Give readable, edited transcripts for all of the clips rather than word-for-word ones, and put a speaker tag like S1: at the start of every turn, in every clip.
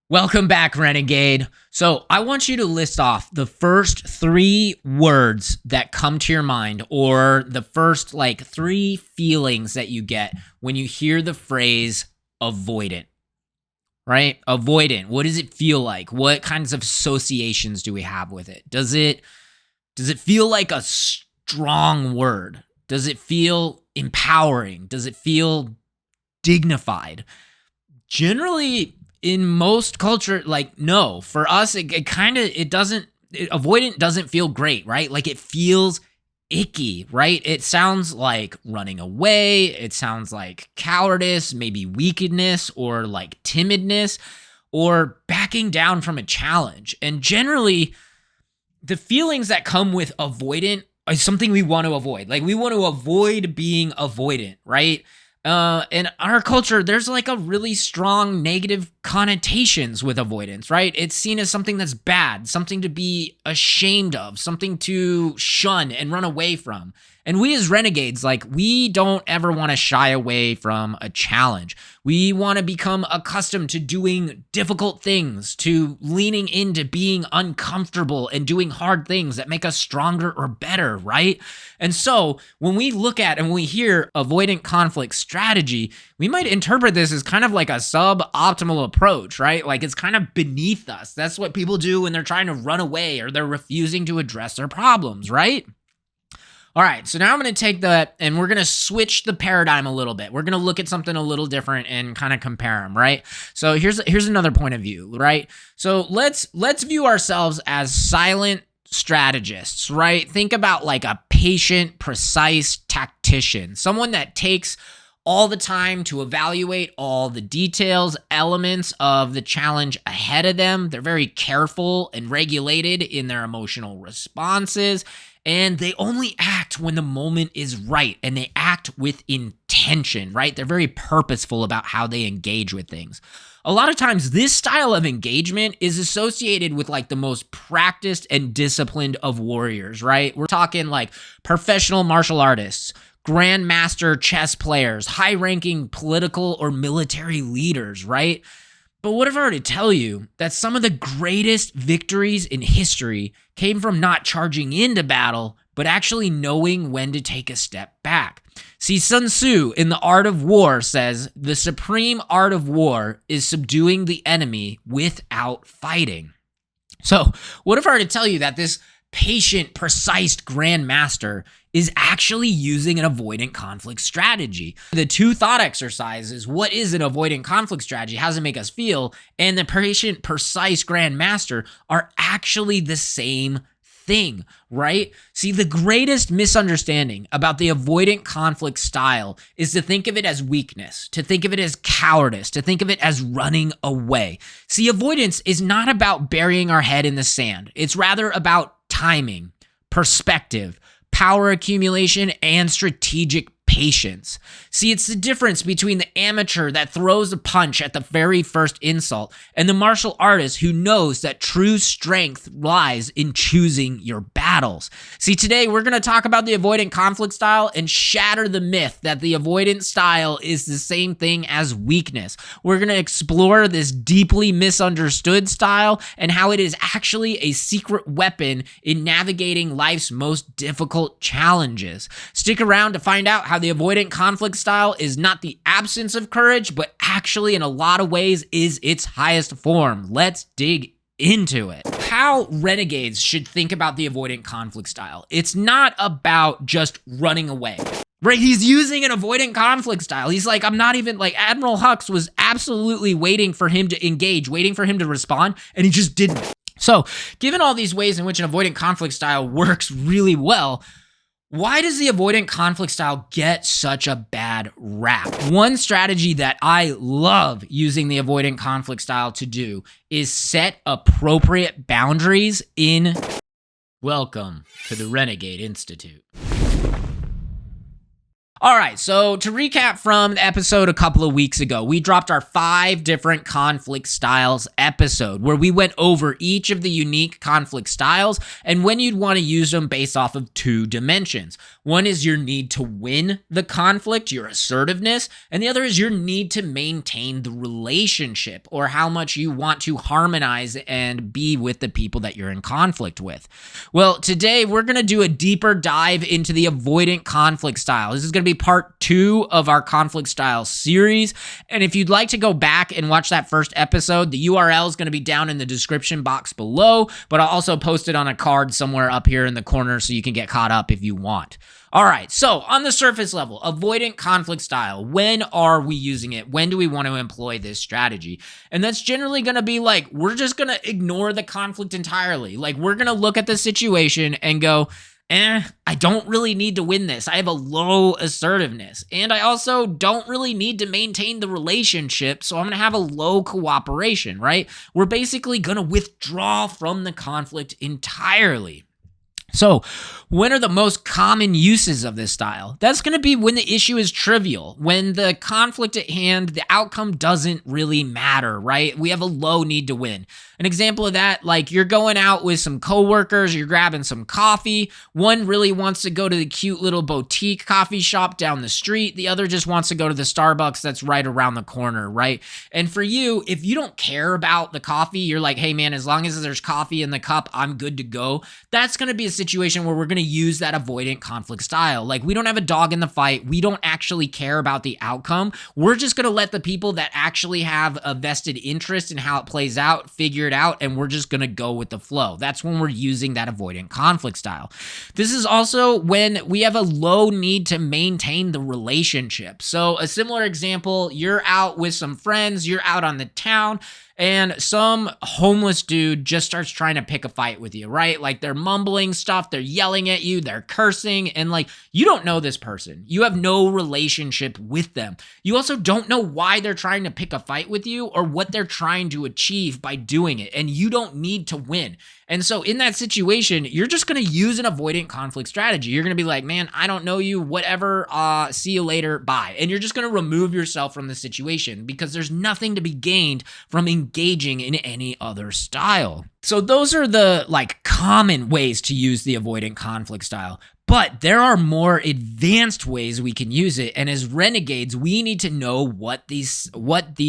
S1: Welcome back, Renegade. So I want you to list off the first 3 words that come to your mind, or the first 3 feelings that you get when you hear the phrase avoidant, right? Avoidant. What does it feel like? What kinds of associations do we have with it? Does it feel like a strong word? Does it feel empowering? Does it feel dignified? Generally, in most culture, no. For us, avoidant doesn't feel great, right? Like, it feels icky, right? It sounds like running away. It sounds like cowardice, maybe weakness, or like timidness, or backing down from a challenge. And generally, the feelings that come with avoidant is something we want to avoid. Like, we want to avoid being avoidant, right? In our culture, there's like a really strong negative connotations with avoidance, right? It's seen as something that's bad, something to be ashamed of, something to shun and run away from. And we as renegades, we don't ever want to shy away from a challenge. We want to become accustomed to doing difficult things, to leaning into being uncomfortable and doing hard things that make us stronger or better, right? And so when we look at and when we hear avoidant conflict strategy, we might interpret this as kind of like a suboptimal approach, right? Like, it's kind of beneath us. That's what people do when they're trying to run away or they're refusing to address their problems, right? All right, so now I'm going to take that and we're going to switch the paradigm a little bit. We're going to look at something a little different and kind of compare them, right? So here's another point of view, right? So let's view ourselves as silent strategists, right? Think about like a patient, precise tactician, someone that takes all the time to evaluate all the details, elements of the challenge ahead of them. They're very careful and regulated in their emotional responses, and they only act when the moment is right, and they act with intention, right? They're very purposeful about how they engage with things. A lot of times, this style of engagement is associated with like the most practiced and disciplined of warriors, right? We're talking like professional martial artists, grandmaster chess players, high-ranking political or military leaders, right? But what if I were to tell you that some of the greatest victories in history came from not charging into battle, but actually knowing when to take a step back? See, Sun Tzu in The Art of War says, the supreme art of war is subduing the enemy without fighting. So what if I were to tell you that this patient, precise grandmaster is actually using an avoidant conflict strategy? The 2 thought exercises, what is an avoidant conflict strategy, how does it make us feel, and the patient, precise grandmaster are actually the same thing, right? See, the greatest misunderstanding about the avoidant conflict style is to think of it as weakness, to think of it as cowardice, to think of it as running away. See, avoidance is not about burying our head in the sand. It's rather about timing, perspective, power accumulation, and strategic patience. See, it's the difference between the amateur that throws a punch at the very first insult and the martial artist who knows that true strength lies in choosing your battles. See, today we're going to talk about the avoidant conflict style and shatter the myth that the avoidant style is the same thing as weakness. We're going to explore this deeply misunderstood style and how it is actually a secret weapon in navigating life's most difficult challenges. Stick around to find out how the avoidant conflict style is not the absence of courage, but actually in a lot of ways is its highest form. Let's dig into it. How renegades should think about the avoidant conflict style. It's not about just running away, right? He's using an avoidant conflict style. He's like, I'm not even like, Admiral Hux was absolutely waiting for him to engage, waiting for him to respond, and he just didn't. So given all these ways in which an avoidant conflict style works really well, why does the avoidant conflict style get such a bad rap? One strategy that I love using the avoidant conflict style to do is set appropriate boundaries in... Welcome to the Renegade Institute. All right, so to recap from the episode a couple of weeks ago, we dropped our 5 different conflict styles episode where we went over each of the unique conflict styles and when you'd want to use them based off of 2 dimensions. One is your need to win the conflict, your assertiveness, and the other is your need to maintain the relationship or how much you want to harmonize and be with the people that you're in conflict with. Well, today we're going to do a deeper dive into the avoidant conflict style. This is going to be part 2 of our conflict style series. And if you'd like to go back and watch that first episode, the URL is going to be down in the description box below, but I'll also post it on a card somewhere up here in the corner so you can get caught up if you want. All right, so on the surface level, avoidant conflict style, when are we using it? When do we want to employ this strategy? And that's generally going to be like, we're just going to ignore the conflict entirely. Like, we're going to look at the situation and go, I don't really need to win this. I have a low assertiveness. And I also don't really need to maintain the relationship, so I'm going to have a low cooperation, right? We're basically going to withdraw from the conflict entirely. So, when are the most common uses of this style? That's going to be when the issue is trivial, when the conflict at hand, the outcome doesn't really matter, right? We have a low need to win. An example of that, like you're going out with some coworkers, you're grabbing some coffee. One really wants to go to the cute little boutique coffee shop down the street. The other just wants to go to the Starbucks that's right around the corner, right? And for you, if you don't care about the coffee, you're like, hey man, as long as there's coffee in the cup, I'm good to go. That's going to be a situation where we're going to use that avoidant conflict style. Like, we don't have a dog in the fight. We don't actually care about the outcome. We're just going to let the people that actually have a vested interest in how it plays out figure it out, and we're just going to go with the flow. That's when we're using that avoidant conflict style. This is also when we have a low need to maintain the relationship. So a similar example, you're out with some friends, you're out on the town, and some homeless dude just starts trying to pick a fight with you, right? Like, they're mumbling stuff, they're yelling at you, they're cursing, and like, you don't know this person. You have no relationship with them. You also don't know why they're trying to pick a fight with you or what they're trying to achieve by doing it, and you don't need to win. And so in that situation, you're just going to use an avoidant conflict strategy. You're going to be like, man, I don't know you, whatever, see you later, bye. And you're just going to remove yourself from the situation because there's nothing to be gained from engaging in any other style. So those are the common ways to use the avoidant conflict style. But there are more advanced ways we can use it. And as renegades, we need to know what these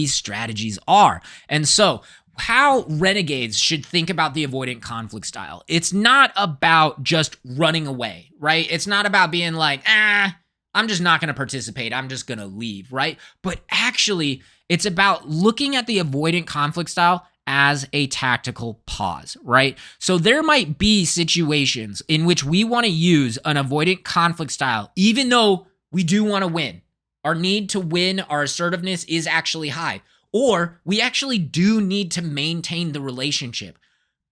S1: strategies are. And so how renegades should think about the avoidant conflict style. It's not about just running away, right? It's not about being like, I'm just not going to participate. I'm just going to leave, right? But actually, it's about looking at the avoidant conflict style as a tactical pause, right? So there might be situations in which we want to use an avoidant conflict style, even though we do want to win. Our need to win, our assertiveness is actually high. Or we actually do need to maintain the relationship,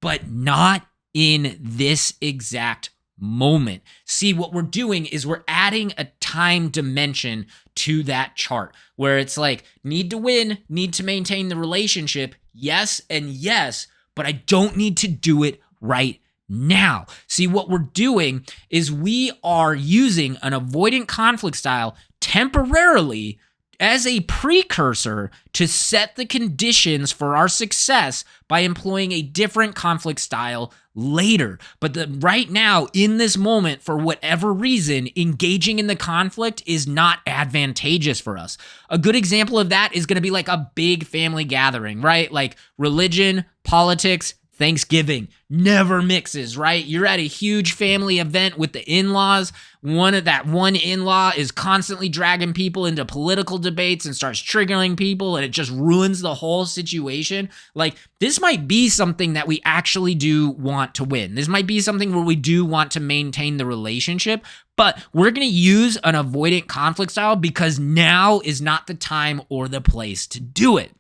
S1: but not in this exact moment. See, what we're doing is we're adding a time dimension to that chart where it's like, need to win, need to maintain the relationship, yes and yes, but I don't need to do it right now. See, what we're doing is we are using an avoidant conflict style temporarily as a precursor to set the conditions for our success by employing a different conflict style later. But right now, in this moment, for whatever reason, engaging in the conflict is not advantageous for us. A good example of that is going to be like a big family gathering, right? Like religion, politics, Thanksgiving never mixes, right? You're at a huge family event with the in-laws. One in-law is constantly dragging people into political debates and starts triggering people, and it just ruins the whole situation. Like, this might be something that we actually do want to win. This might be something where we do want to maintain the relationship, but we're going to use an avoidant conflict style because now is not the time or the place to do it.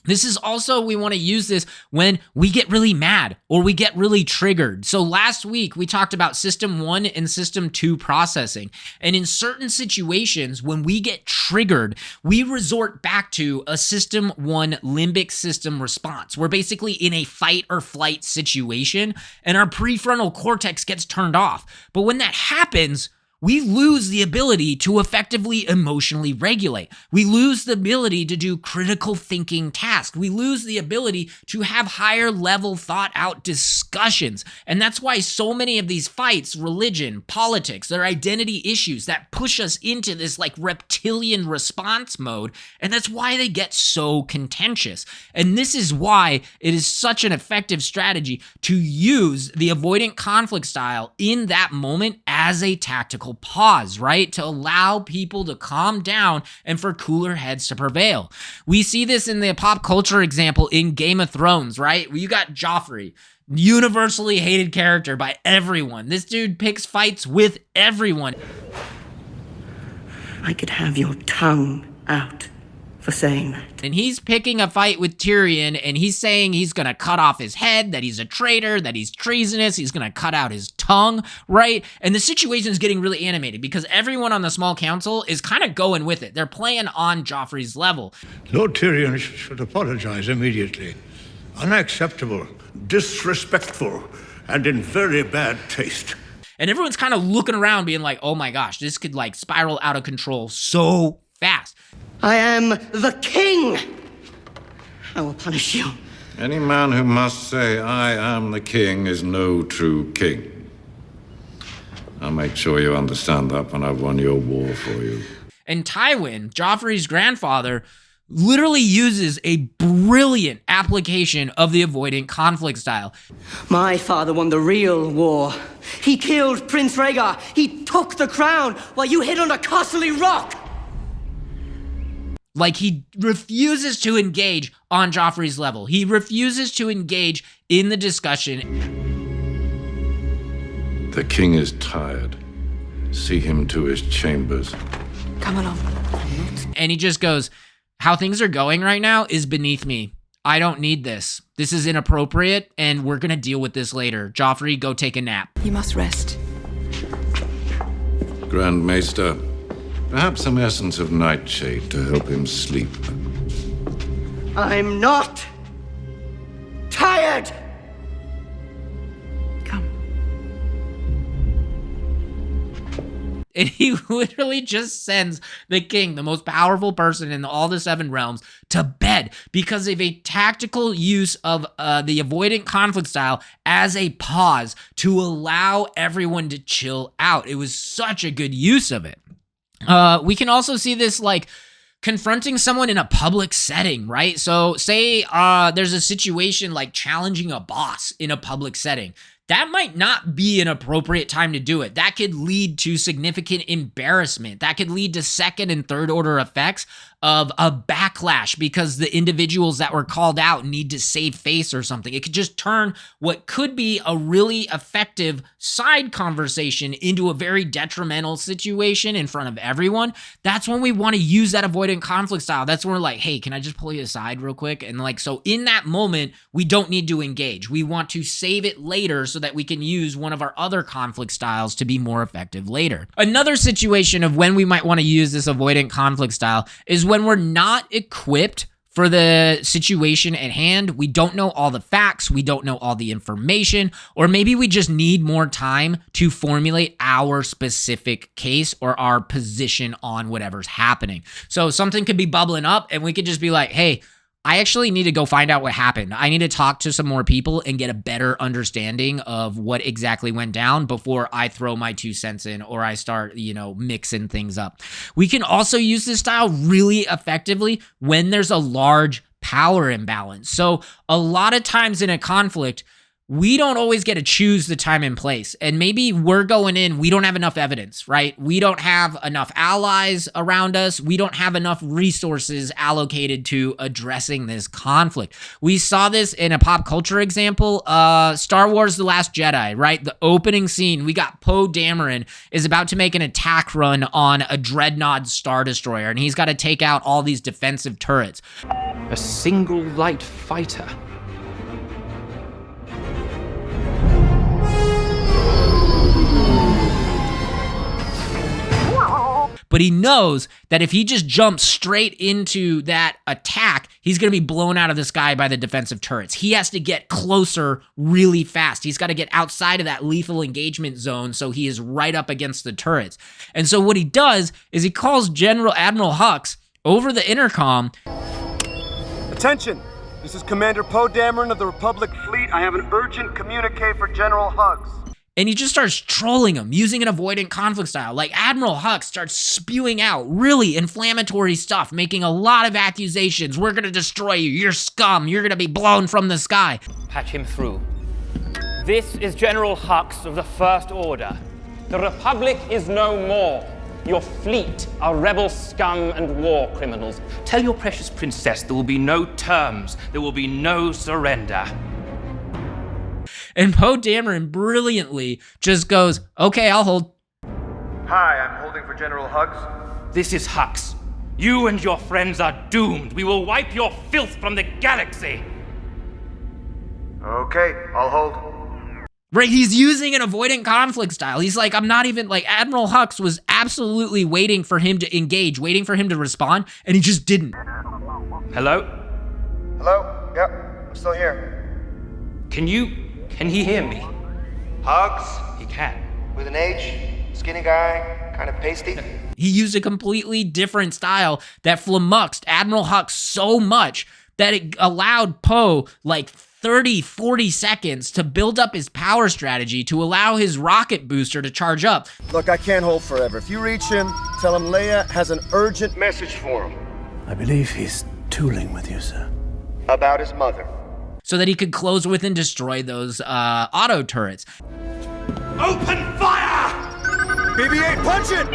S1: This is also, we want to use this when we get really mad or we get really triggered. So last week, we talked about system 1 and system 2 processing. And in certain situations, when we get triggered, we resort back to a system 1 limbic system response. We're basically in a fight or flight situation and our prefrontal cortex gets turned off. But when that happens, we lose the ability to effectively emotionally regulate. We lose the ability to do critical thinking tasks. We lose the ability to have higher level thought out discussions. And that's why so many of these fights, religion, politics, their identity issues that push us into this like reptilian response mode. And that's why they get so contentious. And this is why it is such an effective strategy to use the avoidant conflict style in that moment as a tactical pause, right? To allow people to calm down and for cooler heads to prevail. We see this in the pop culture example in Game of Thrones, right? You got Joffrey, universally hated character by everyone. This dude picks fights with everyone.
S2: I could have your tongue out for saying that.
S1: And he's picking a fight with Tyrion, and he's saying he's gonna cut off his head, that he's a traitor, that he's treasonous, he's gonna cut out his tongue, right? And the situation is getting really animated because everyone on the small council is kind of going with it. They're playing on Joffrey's level.
S3: Lord Tyrion should apologize immediately. Unacceptable, disrespectful, and in very bad taste.
S1: And everyone's kind of looking around being like, oh my gosh, this could like spiral out of control so fast.
S2: I am the king. I will punish you.
S4: Any man who must say, I am the king, is no true king. I'll make sure you understand that when I've won your war for you.
S1: And Tywin, Joffrey's grandfather, literally uses a brilliant application of the avoidant conflict style.
S2: My father won the real war. He killed Prince Rhaegar. He took the crown while you hid under Castle Rock.
S1: Like, he refuses to engage on Joffrey's level. He refuses to engage in the discussion.
S4: The king is tired. See him to his chambers.
S2: Come along.
S1: And he just goes, how things are going right now is beneath me. I don't need this. This is inappropriate, and we're gonna deal with this later. Joffrey, go take a nap.
S5: You must rest.
S4: Grand Maester, perhaps some essence of nightshade to help him sleep.
S2: I'm not tired.
S5: Come.
S1: And he literally just sends the king, the most powerful person in all the Seven Realms, to bed because of a tactical use of the avoidant conflict style as a pause to allow everyone to chill out. It was such a good use of it. We can also see this like confronting someone in a public setting, right? So say there's a situation like challenging a boss in a public setting. That might not be an appropriate time to do it. That could lead to significant embarrassment. That could lead to second and third order effects of a backlash because the individuals that were called out need to save face or something. It could just turn what could be a really effective side conversation into a very detrimental situation in front of everyone. That's when we want to use that avoidant conflict style. That's when we're like, hey, can I just pull you aside real quick? And like, so in that moment, we don't need to engage. We want to save it later so that we can use one of our other conflict styles to be more effective later. Another situation of when we might want to use this avoidant conflict style is when we're not equipped for the situation at hand. We don't know all the facts, we don't know all the information, or maybe we just need more time to formulate our specific case or our position on whatever's happening. So something could be bubbling up and we could just be like, hey, I actually need to go find out what happened. I need to talk to some more people and get a better understanding of what exactly went down before I throw my 2 cents in or I start, mixing things up. We can also use this style really effectively when there's a large power imbalance. So a lot of times in a conflict, we don't always get to choose the time and place. And maybe we're going in, we don't have enough evidence, right? We don't have enough allies around us. We don't have enough resources allocated to addressing this conflict. We saw this in a pop culture example, Star Wars The Last Jedi, right? The opening scene, we got Poe Dameron is about to make an attack run on a Dreadnought Star Destroyer, and he's got to take out all these defensive turrets.
S6: A single light fighter.
S1: but he knows that if he just jumps straight into that attack, he's going to be blown out of the sky by the defensive turrets. He has to get closer really fast. He's got to get outside of that lethal engagement zone so he is right up against the turrets. And so what he does is he calls Admiral Hux over the intercom.
S5: Attention! This is Commander Poe Dameron of the Republic Fleet. I have an urgent communique for General Hux.
S1: And he just starts trolling him using an avoidant conflict style. Like Admiral Hux starts spewing out really inflammatory stuff, making a lot of accusations. We're going to destroy you. You're scum. You're going to be blown from the sky.
S7: Patch him through. This is General Hux of the First Order. The Republic is no more. Your fleet are rebel scum and war criminals. Tell your precious princess there will be no terms. There will be no surrender.
S1: And Poe Dameron brilliantly just goes, okay, I'll hold.
S5: Hi, I'm holding for General Hux.
S7: This is Hux. You and your friends are doomed. We will wipe your filth from the galaxy.
S5: Okay, I'll hold.
S1: Right, he's using an avoidant conflict style. He's like, I'm not even, like, Admiral Hux was absolutely waiting for him to engage, waiting for him to respond, and he just didn't.
S7: Hello?
S5: Hello? Yep, I'm still here.
S7: Can he hear me?
S5: Hux?
S7: He can.
S5: With an H? Skinny guy? Kind of pasty?
S1: He used a completely different style that flummoxed Admiral Hux so much that it allowed Poe, like, 30, 40 seconds to build up his power strategy to allow his rocket booster to charge up.
S5: Look, I can't hold forever. If you reach him, tell him Leia has an urgent message for him.
S8: I believe he's tooling with you, sir.
S5: About his mother.
S1: So that he could close with and destroy those auto turrets.
S7: Open fire!
S5: BB-8, punch it!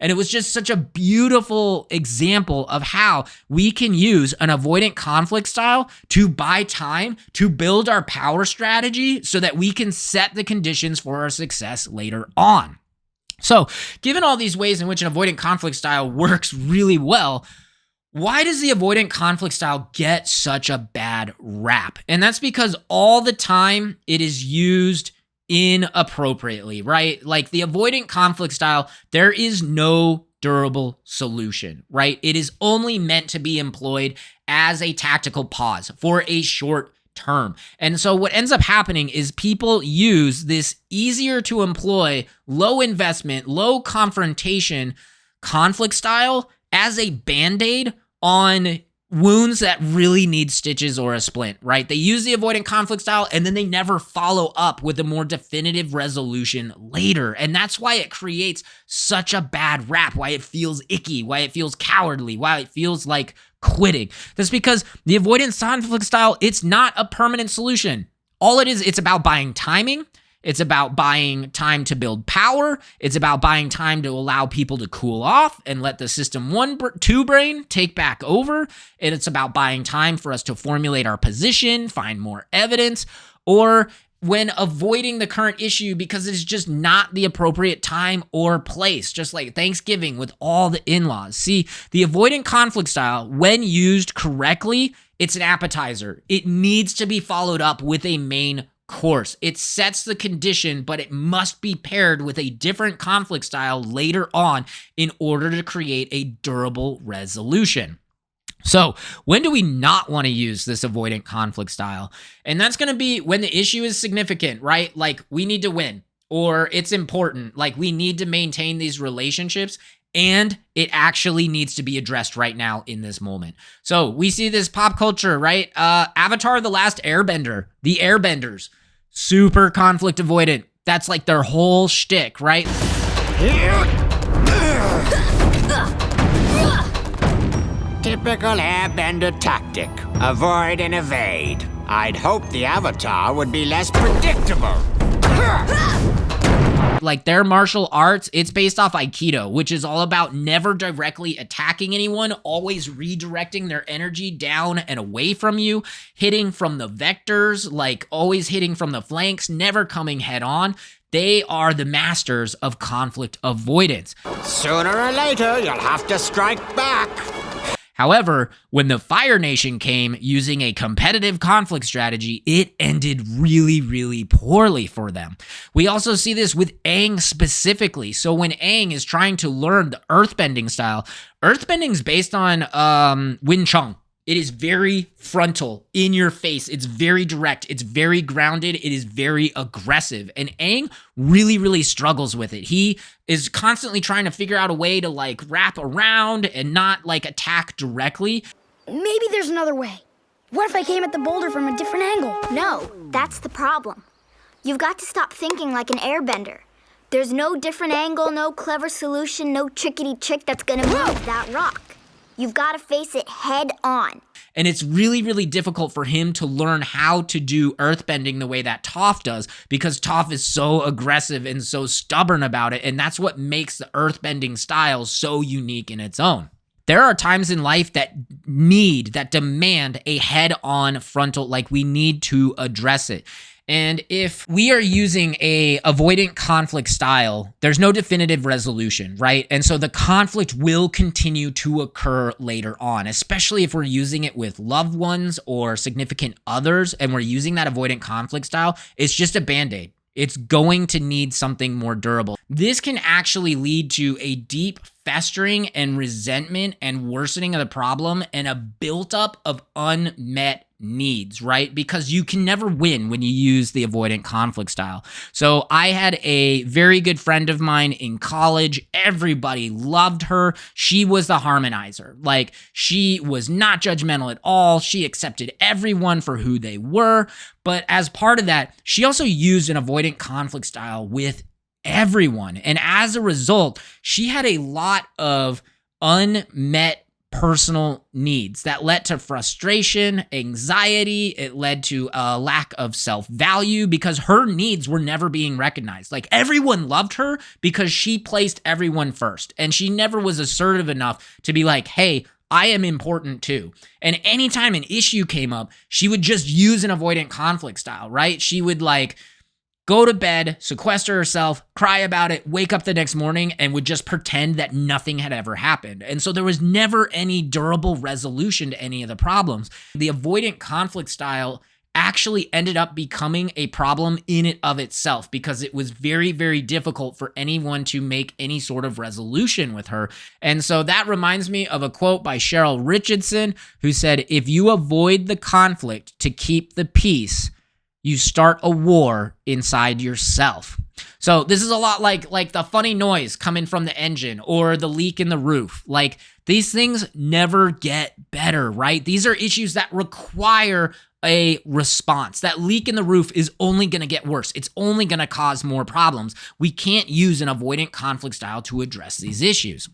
S1: And it was just such a beautiful example of how we can use an avoidant conflict style to buy time, to build our power strategy so that we can set the conditions for our success later on. So, given all these ways in which an avoidant conflict style works really well, why does the avoidant conflict style get such a bad rap? And that's because all the time it is used inappropriately, right? Like the avoidant conflict style, there is no durable solution, right? It is only meant to be employed as a tactical pause for a short term. And so what ends up happening is people use this easier to employ, low investment, low confrontation conflict style as a band-aid on wounds that really need stitches or a splint, right? They use the avoidant conflict style and then they never follow up with a more definitive resolution later. And that's why it creates such a bad rap, why it feels icky, why it feels cowardly, why it feels like quitting. That's because the avoidant conflict style, it's not a permanent solution. All it is, it's about buying timing. It's about buying time to build power. It's about buying time to allow people to cool off and let the system 2 brain take back over. And it's about buying time for us to formulate our position, find more evidence, or when avoiding the current issue because it's just not the appropriate time or place, just like Thanksgiving with all the in-laws. See, the avoidant conflict style, when used correctly, it's an appetizer. It needs to be followed up with a main course. It sets the condition, but it must be paired with a different conflict style later on in order to create a durable resolution. So when do we not want to use this avoidant conflict style? And that's going to be when the issue is significant, right? Like we need to win, or it's important. Like we need to maintain these relationships, and it actually needs to be addressed right now in this moment. So we see this pop culture, right? Avatar: The Last Airbender, the Airbenders, super conflict avoidant. That's like their whole shtick, right?
S9: Typical Airbender tactic. Avoid and evade. I'd hope the Avatar would be less predictable.
S1: Like their martial arts, it's based off Aikido, which is all about never directly attacking anyone, always redirecting their energy down and away from you, hitting from the vectors, like always hitting from the flanks, never coming head on. They are the masters of conflict avoidance.
S9: Sooner or later, you'll have to strike back.
S1: However, when the Fire Nation came using a competitive conflict strategy, it ended really, really poorly for them. We also see this with Aang specifically. So when Aang is trying to learn the earthbending style, earthbending is based on Wing Chun. It is very frontal, in your face. It's very direct. It's very grounded. It is very aggressive. And Aang really, really struggles with it. He is constantly trying to figure out a way to like wrap around and not like attack directly.
S10: Maybe there's another way. What if I came at the boulder from a different angle?
S11: No, that's the problem. You've got to stop thinking like an airbender. There's no different angle, no clever solution, no trickety trick that's gonna move that rock. You've got to face it head on.
S1: And it's really, really difficult for him to learn how to do earthbending the way that Toph does, because Toph is so aggressive and so stubborn about it. And that's what makes the earthbending style so unique in its own. There are times in life that demand a head-on frontal, like we need to address it. And if we are using a avoidant conflict style, there's no definitive resolution, right? And so the conflict will continue to occur later on, especially if we're using it with loved ones or significant others, and we're using that avoidant conflict style. It's just a Band-Aid. It's going to need something more durable. This can actually lead to a deep festering and resentment and worsening of the problem and a buildup of unmet needs, right? Because you can never win when you use the avoidant conflict style. So I had a very good friend of mine in college. Everybody loved her. She was the harmonizer. Like, she was not judgmental at all. She accepted everyone for who they were. But as part of that, she also used an avoidant conflict style with everyone. And as a result, she had a lot of unmet personal needs that led to frustration, anxiety. It led to a lack of self-value because her needs were never being recognized. Like, everyone loved her because she placed everyone first. And she never was assertive enough to be like, hey, I am important too. And anytime an issue came up, she would just use an avoidant conflict style, right? She would like go to bed, sequester herself, cry about it, wake up the next morning, and would just pretend that nothing had ever happened. And so there was never any durable resolution to any of the problems. The avoidant conflict style actually ended up becoming a problem in and of itself because it was very, very difficult for anyone to make any sort of resolution with her. And so that reminds me of a quote by Cheryl Richardson, who said, "If you avoid the conflict to keep the peace, you start a war inside yourself." So this is a lot like the funny noise coming from the engine or the leak in the roof. Like, these things never get better, right? These are issues that require a response. That leak in the roof is only going to get worse. It's only going to cause more problems. We can't use an avoidant conflict style to address these issues.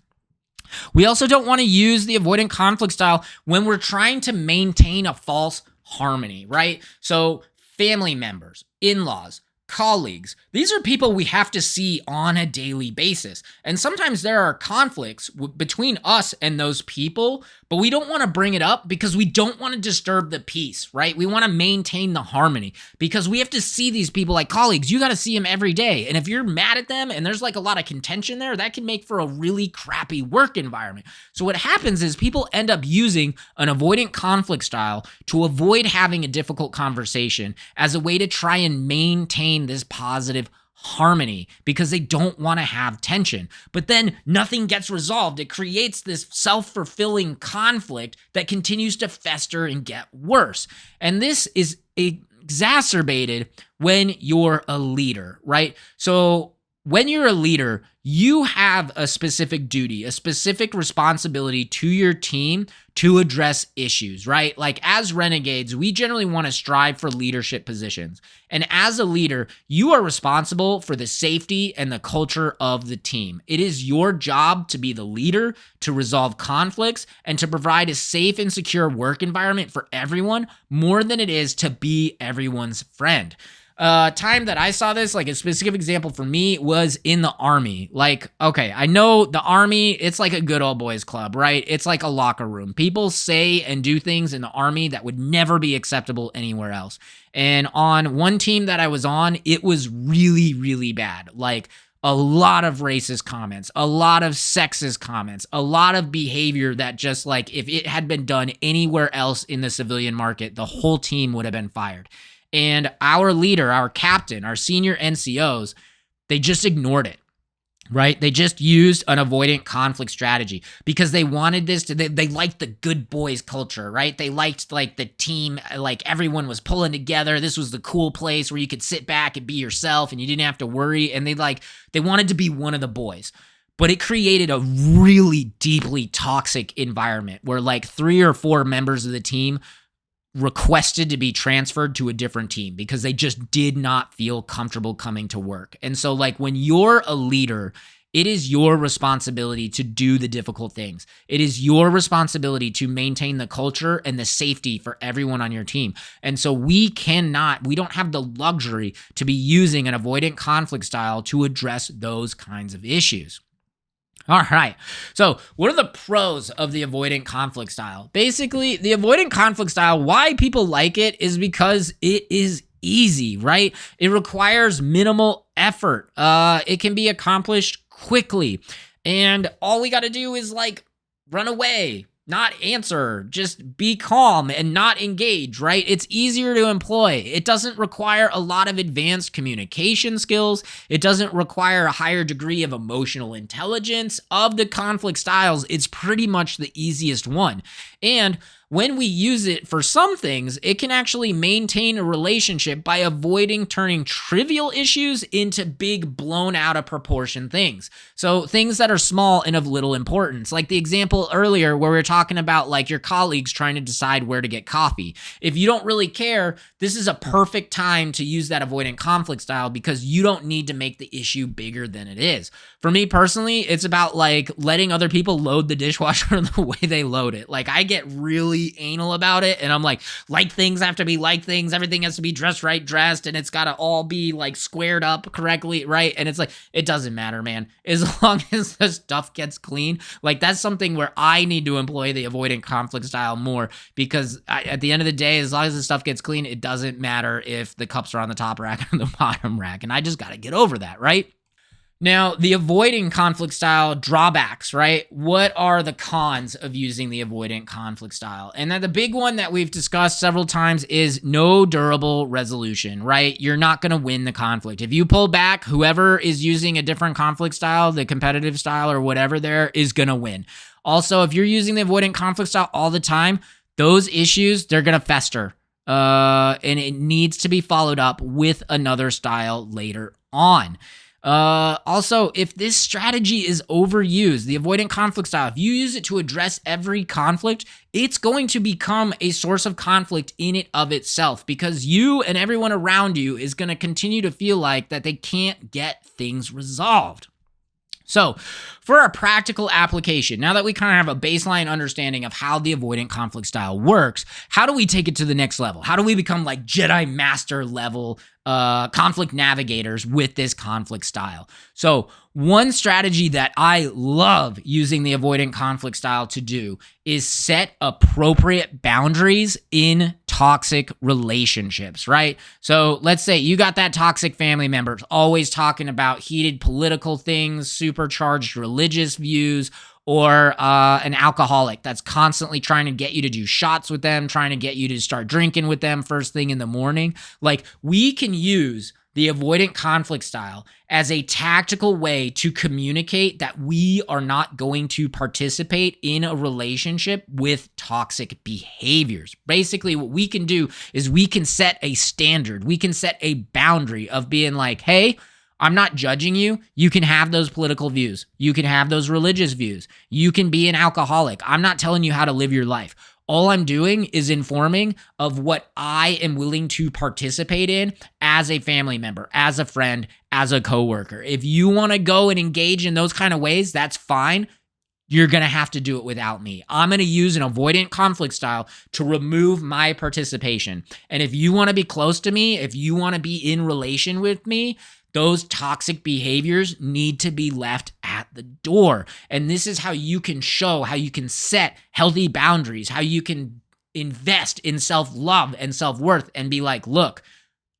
S1: We also don't want to use the avoidant conflict style when we're trying to maintain a false harmony, right? So family members, in-laws, colleagues, these are people we have to see on a daily basis. And sometimes there are conflicts between us and those people, but we don't want to bring it up because we don't want to disturb the peace, right? We want to maintain the harmony because we have to see these people like colleagues. You got to see them every day. And if you're mad at them and there's like a lot of contention there, that can make for a really crappy work environment. So what happens is people end up using an avoidant conflict style to avoid having a difficult conversation as a way to try and maintain this positive harmony because they don't want to have tension. But then nothing gets resolved. It creates this self-fulfilling conflict that continues to fester and get worse. And this is exacerbated when you're a leader, right? So when you're a leader, you have a specific duty, a specific responsibility to your team to address issues, right? Like, as renegades, we generally want to strive for leadership positions. And as a leader, you are responsible for the safety and the culture of the team. It is your job to be the leader, to resolve conflicts, and to provide a safe and secure work environment for everyone more than it is to be everyone's friend. Time that I saw this, like a specific example for me, was in the Army. Like, okay, I know the Army, it's like a good old boys club, right? It's like a locker room. People say and do things in the Army that would never be acceptable anywhere else. And on one team that I was on, it was really, really bad. Like, a lot of racist comments, a lot of sexist comments, a lot of behavior that just like if it had been done anywhere else in the civilian market, the whole team would have been fired. And our leader, our captain, our senior NCOs, they just ignored it. Right? They just used an avoidant conflict strategy because they wanted this to, they liked the good boys culture, right? They liked like the team, like everyone was pulling together. This was the cool place where you could sit back and be yourself and you didn't have to worry. And they wanted to be one of the boys. But it created a really deeply toxic environment where like 3 or 4 members of the team requested to be transferred to a different team because they just did not feel comfortable coming to work. And so like when you're a leader, it is your responsibility to do the difficult things. It is your responsibility to maintain the culture and the safety for everyone on your team. And so we don't have the luxury to be using an avoidant conflict style to address those kinds of issues. All right. So what are the pros of the avoidant conflict style? Basically, the avoidant conflict style, why people like it is because it is easy, right? It requires minimal effort. It can be accomplished quickly. And all we got to do is like run away, not answer, just be calm and not engage, right? It's easier to employ. It doesn't require a lot of advanced communication skills. It doesn't require a higher degree of emotional intelligence. Of the conflict styles, it's pretty much the easiest one. And when we use it for some things, it can actually maintain a relationship by avoiding turning trivial issues into big, blown out of proportion things. So things that are small and of little importance, like the example earlier where we were talking about like your colleagues trying to decide where to get coffee. If you don't really care, this is a perfect time to use that avoidant conflict style because you don't need to make the issue bigger than it is. For me personally, it's about like letting other people load the dishwasher the way they load it. Like I get really anal about it and I'm like things have to be like things, everything has to be dressed, and it's got to all be like squared up correctly, right? And it's like, it doesn't matter, man. As long as the stuff gets clean, like that's something where I need to employ the avoidant conflict style more because at the end of the day, as long as the stuff gets clean, it doesn't matter if the cups are on the top rack or the bottom rack. And I just got to get over that, right? Now, the avoiding conflict style drawbacks, right? What are the cons of using the avoidant conflict style? And then the big one that we've discussed several times is no durable resolution, right? You're not going to win the conflict. If you pull back, whoever is using a different conflict style, the competitive style or whatever there, is going to win. Also, if you're using the avoidant conflict style all the time, those issues, they're going to fester. And it needs to be followed up with another style later on. Also, if this strategy is overused, the avoidant conflict style, if you use it to address every conflict, it's going to become a source of conflict in it of itself because you and everyone around you is going to continue to feel like that they can't get things resolved. So for our practical application, now that we kind of have a baseline understanding of how the avoidant conflict style works, how do we take it to the next level? How do we become like Jedi Master level conflict navigators with this conflict style? So one strategy that I love using the avoidant conflict style to do is set appropriate boundaries in toxic relationships, right? So let's say you got that toxic family member always talking about heated political things, supercharged religious views, or an alcoholic that's constantly trying to get you to do shots with them, trying to get you to start drinking with them first thing in the morning. Like we can use the avoidant conflict style as a tactical way to communicate that we are not going to participate in a relationship with toxic behaviors. Basically, what we can do is we can set a standard. We can set a boundary of being like, hey, I'm not judging you. You can have those political views. You can have those religious views. You can be an alcoholic. I'm not telling you how to live your life. All I'm doing is informing of what I am willing to participate in as a family member, as a friend, as a coworker. If you want to go and engage in those kind of ways, that's fine. You're going to have to do it without me. I'm going to use an avoidant conflict style to remove my participation. And if you want to be close to me, if you want to be in relation with me, those toxic behaviors need to be left at the door. And this is how you can show, how you can set healthy boundaries, how you can invest in self-love and self-worth and be like, look,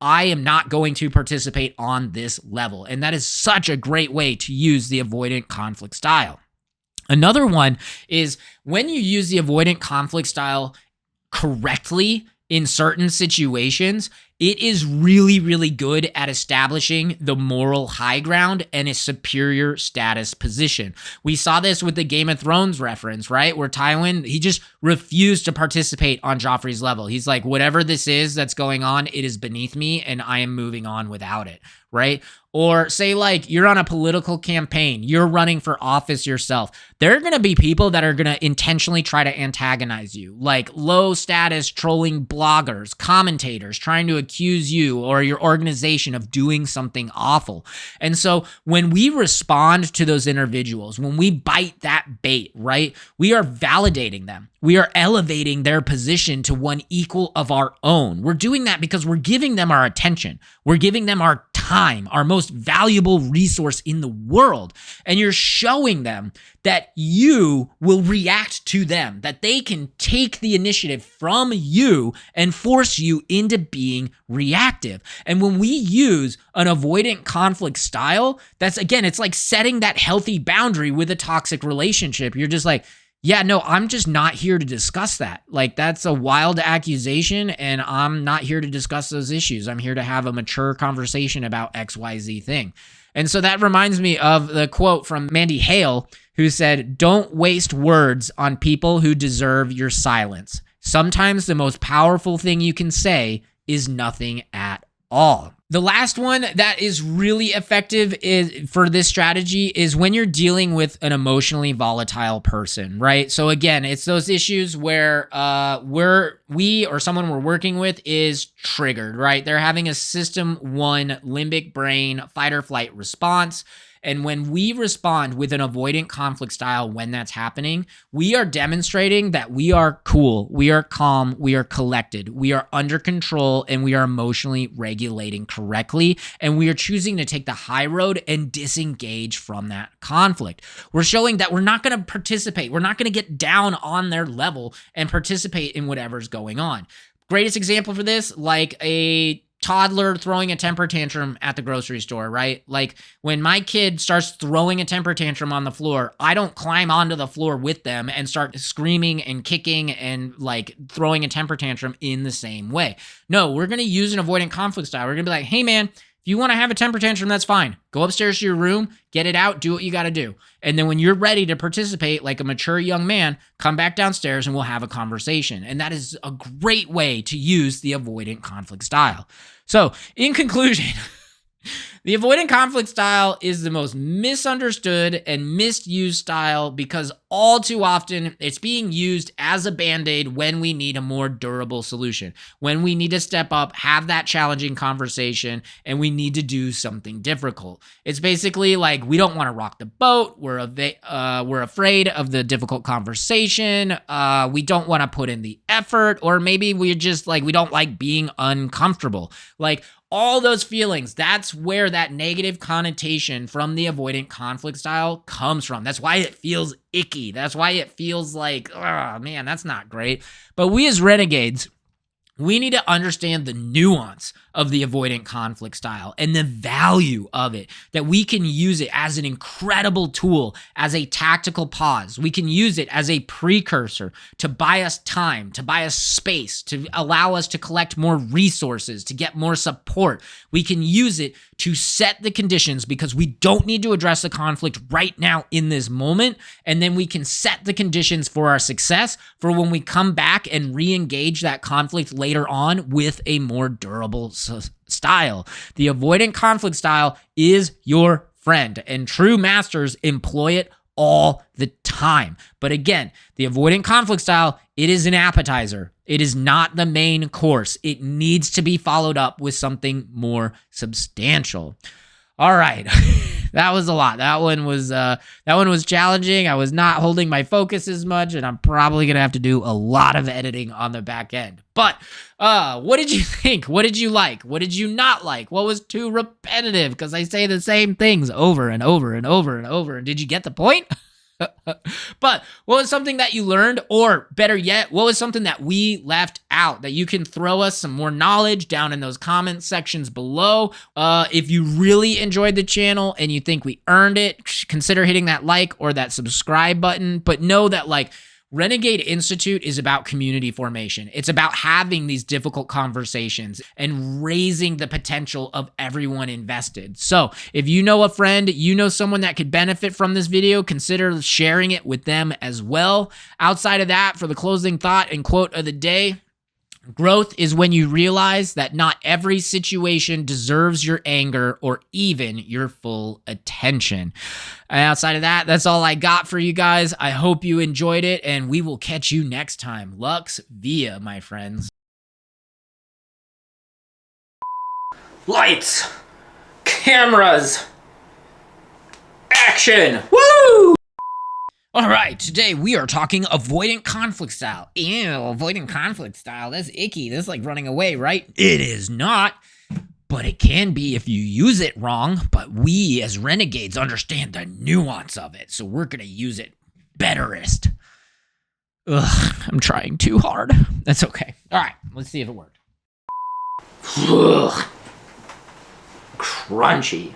S1: I am not going to participate on this level. And that is such a great way to use the avoidant conflict style. Another one is when you use the avoidant conflict style correctly in certain situations, it is really, really good at establishing the moral high ground and a superior status position. We saw this with the Game of Thrones reference, right? Where Tywin, he just refused to participate on Joffrey's level. He's like, whatever this is that's going on, it is beneath me and I am moving on without it, right? Or say like you're on a political campaign, you're running for office yourself. There are going to be people that are going to intentionally try to antagonize you, like low status trolling bloggers, commentators trying to accuse you or your organization of doing something awful. And so when we respond to those individuals, when we bite that bait, right, we are validating them. We are elevating their position to one equal of our own. We're doing that because we're giving them our attention. We're giving them our time, our most valuable resource in the world. And you're showing them that you will react to them, that they can take the initiative from you and force you into being reactive. And when we use an avoidant conflict style, that's, again, it's like setting that healthy boundary with a toxic relationship. You're just like, yeah, no, I'm just not here to discuss that. Like, that's a wild accusation, and I'm not here to discuss those issues. I'm here to have a mature conversation about XYZ thing. And so that reminds me of the quote from Mandy Hale, who said, "Don't waste words on people who deserve your silence. Sometimes the most powerful thing you can say is nothing at all." The last one that is really effective for this strategy is when you're dealing with an emotionally volatile person, right? So again, it's those issues where we or someone we're working with is triggered, right? They're having a system 1 limbic brain fight or flight response. And when we respond with an avoidant conflict style when that's happening, we are demonstrating that we are cool, we are calm, we are collected, we are under control, and we are emotionally regulating correctly. And we are choosing to take the high road and disengage from that conflict. We're showing that we're not going to participate. We're not going to get down on their level and participate in whatever's going on. Greatest example for this, like a toddler throwing a temper tantrum at the grocery store, right? Like when my kid starts throwing a temper tantrum on the floor, I don't climb onto the floor with them and start screaming and kicking and like throwing a temper tantrum in the same way. No, we're going to use an avoidant conflict style. We're going to be like, hey man, if you want to have a temper tantrum, that's fine. Go upstairs to your room, get it out, do what you got to do. And then when you're ready to participate like a mature young man, come back downstairs and we'll have a conversation. And that is a great way to use the avoidant conflict style. So in conclusion, the avoidant conflict style is the most misunderstood and misused style because all too often it's being used as a band-aid when we need a more durable solution, when we need to step up, have that challenging conversation, and we need to do something difficult. It's basically like we don't want to rock the boat. We're afraid of the difficult conversation. We don't want to put in the effort, or maybe we're just like, we don't like being uncomfortable. Like, all those feelings, that's where that negative connotation from the avoidant conflict style comes from. That's why it feels icky. That's why it feels like, oh man, that's not great. But we as renegades, we need to understand the nuance of the avoidant conflict style and the value of it, that we can use it as an incredible tool, as a tactical pause. We can use it as a precursor to buy us time, to buy us space, to allow us to collect more resources, to get more support. We can use it to set the conditions because we don't need to address the conflict right now in this moment. And then we can set the conditions for our success for when we come back and re-engage that conflict later on with a more durable style. The avoidant conflict style is your friend, and true masters employ it all the time. But again, the avoidant conflict style, it is an appetizer. It is not the main course. It needs to be followed up with something more substantial. All right. That was a lot. That one was challenging. I was not holding my focus as much, and I'm probably going to have to do a lot of editing on the back end. But what did you think? What did you like? What did you not like? What was too repetitive? Because I say the same things over and over and over and over. And did you get the point? But what was something that you learned, or better yet, what was something that we left out that you can throw us some more knowledge down in those comment sections below? If you really enjoyed the channel and you think we earned it, consider hitting that like or that subscribe button. But know that like Renegade Institute is about community formation. It's about having these difficult conversations and raising the potential of everyone invested. So if you know a friend, you know someone that could benefit from this video, consider sharing it with them as well. Outside of that, for the closing thought and quote of the day, growth is when you realize that not every situation deserves your anger or even your full attention. And outside of that, that's all I got for you guys. I hope you enjoyed it, and we will catch you next time. Lux via, my friends.
S7: Lights, cameras, action! Woo!
S1: All right, today we are talking avoidant conflict style. Ew, avoidant conflict style. That's icky. That's like running away, right? It is not, but it can be if you use it wrong. But we as renegades understand the nuance of it, so we're going to use it betterest. Ugh, I'm trying too hard. That's okay. All right, let's see if it worked. Ugh. Crunchy.